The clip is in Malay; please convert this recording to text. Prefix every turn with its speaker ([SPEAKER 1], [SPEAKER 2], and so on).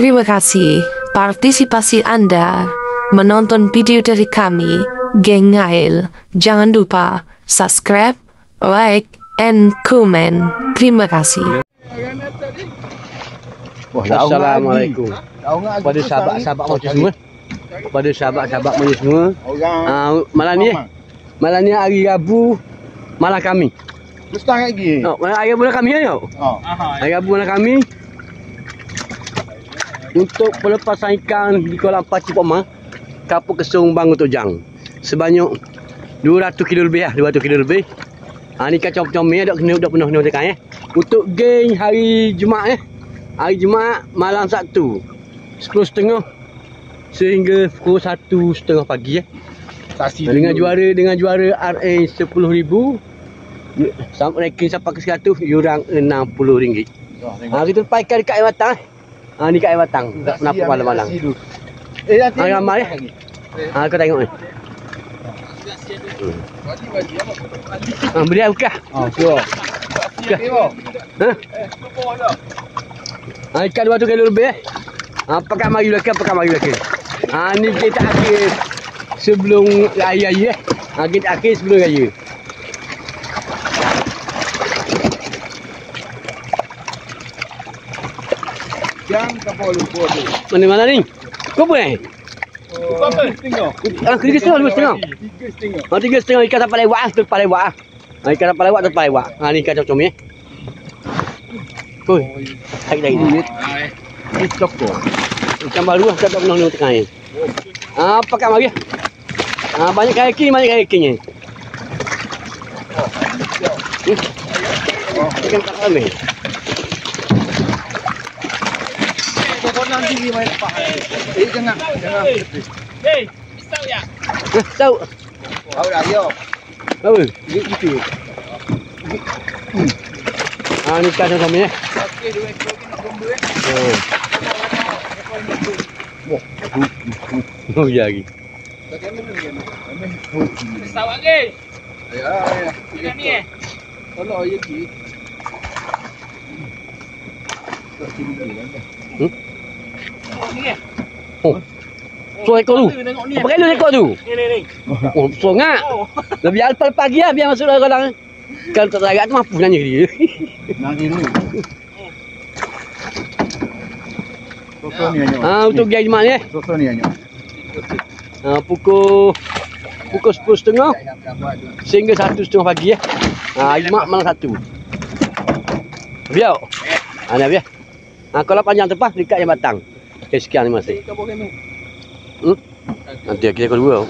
[SPEAKER 1] Terima kasih partisipasi Anda menonton video dari kami, Geng Ngail. Jangan lupa subscribe, like, and comment. Terima kasih.
[SPEAKER 2] Assalamualaikum pada sahabat-sahabat macam semua. Pada sahabat-sahabat macam semua. Malam ni hari Rabu, malam kami.
[SPEAKER 3] Mustang lagi.
[SPEAKER 2] Hari Rabu malam kami ya. Hari Rabu malam kami. Untuk pelepasan ikan di kolam Pakcik Pokma, Kapuk Kesung Bang Untuk Jang. Sebanyak 200 kilo lebih lah, 200 kilo lebih. Ni ikan comel-comel dah penuh tekan . Untuk geng hari Jumaat Hari Jumaat malam Sabtu 10.30 sehingga pukul 1.30 pagi . Dengan juara RA 10,000 sampai ranking sampai ke 100 yuran RM60. Kita lepas ikan dekat air batang. Ni kat air batang. Tak nampak malam-malam. Ramai kau tengok ni. Beli buka. Ikan 200 kilo lebih. Pakai mari belakang. Ni kita akhir sebelum raya. Kita akhir sebelum raya.
[SPEAKER 3] Jam kapal lupa tu.
[SPEAKER 2] Mana ni? Kau apa ni?
[SPEAKER 3] Apa? Tengok.
[SPEAKER 2] 3.5 ikan sampai lewat ikan sampai lewat. Ni ikan macam ni. Oi. Tarik ni.
[SPEAKER 3] TikTok tu.
[SPEAKER 2] Ikan baru tak penuh tengah ni. Pakai mari. Banyak kayaking ni. Ikan tak ramai.
[SPEAKER 3] Nanti main apa? Jangan.
[SPEAKER 2] Tahu ya? Tahu.
[SPEAKER 3] Tahu dah yo.
[SPEAKER 2] Tahu. Gitu. Ni ikan macam ni.
[SPEAKER 3] Okey, 2 ekor ni nak bomba .
[SPEAKER 2] Oh ya lagi.
[SPEAKER 3] Sawak lagi. Ya. Ikan ni Tolong je ki.
[SPEAKER 2] So ekor tu. Berapa kilo ekor tu?
[SPEAKER 3] Ni.
[SPEAKER 2] Songak. Lebih alpal pagi lah biar masuk dalam kolam. Kalau tak larat tu mampu nanya dia.
[SPEAKER 3] Nak ini. Sosok ni hanya.
[SPEAKER 2] Untuk geng Jumaat ni.
[SPEAKER 3] Sosok ni hanya.
[SPEAKER 2] Pukul 10.30 sehingga 1.30 pagi . Hari Jumaat malam 1. Biar. Nak biar. Kalau panjang tepas dekat yang batang. Sekian terima kasih. Nanti kita kedua.